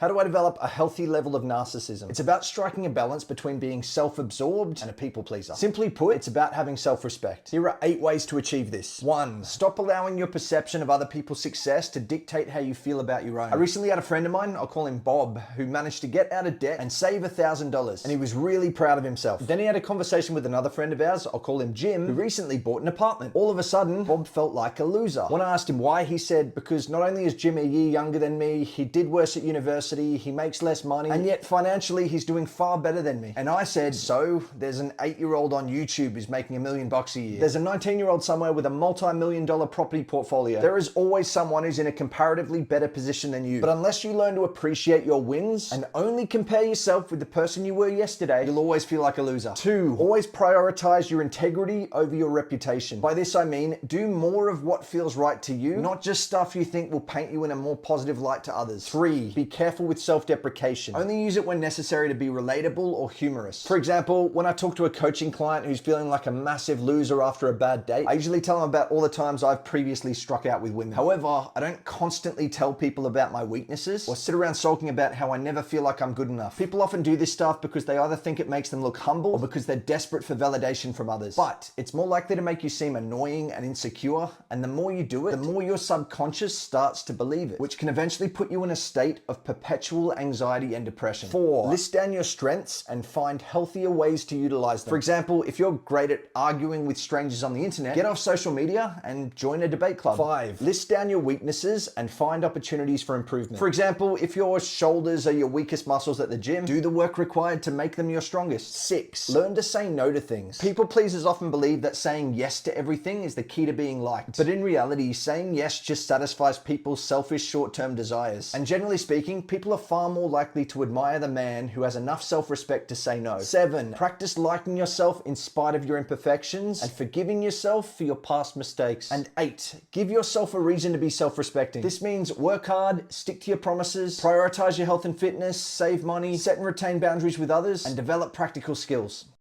How do I develop a healthy level of narcissism? It's about striking a balance between being self-absorbed and a people pleaser. Simply put, it's about having self-respect. Here are 8 ways to achieve this. 1. Stop allowing your perception of other people's success to dictate how you feel about your own. I recently had a friend of mine, I'll call him Bob, who managed to get out of debt and save $1,000, and he was really proud of himself. Then he had a conversation with another friend of ours, I'll call him Jim, who recently bought an apartment. All of a sudden, Bob felt like a loser. When I asked him why, he said, because not only is Jim a year younger than me, he did worse at university, he makes less money, and yet financially he's doing far better than me. And I said, so there's an 8-year-old on YouTube who's making $1 million a year. There's a 19-year-old somewhere with a multi-million-dollar property portfolio. There is always someone who's in a comparatively better position than you. But unless you learn to appreciate your wins and only compare yourself with the person you were yesterday, you'll always feel like a loser. 2. Always prioritize your integrity over your reputation. By this I mean, do more of what feels right to you, not just stuff you think will paint you in a more positive light to others. 3. Be careful with self-deprecation. Only use it when necessary to be relatable or humorous. For example, when I talk to a coaching client who's feeling like a massive loser after a bad date, I usually tell them about all the times I've previously struck out with women. However, I don't constantly tell people about my weaknesses or sit around sulking about how I never feel like I'm good enough. People often do this stuff because they either think it makes them look humble or because they're desperate for validation from others. But it's more likely to make you seem annoying and insecure, and the more you do it, the more your subconscious starts to believe it, which can eventually put you in a state of perpetual anxiety and depression. 4. List down your strengths and find healthier ways to utilize them. For example, if you're great at arguing with strangers on the internet, get off social media and join a debate club. 5. List down your weaknesses and find opportunities for improvement. For example, if your shoulders are your weakest muscles at the gym, do the work required to make them your strongest. 6. Learn to say no to things. People pleasers often believe that saying yes to everything is the key to being liked. But in reality, saying yes just satisfies people's selfish short-term desires. And generally speaking, people are far more likely to admire the man who has enough self-respect to say no. 7. Practice liking yourself in spite of your imperfections and forgiving yourself for your past mistakes. And 8. Give yourself a reason to be self-respecting. This means work hard, stick to your promises, prioritize your health and fitness, save money, set and retain boundaries with others, and develop practical skills.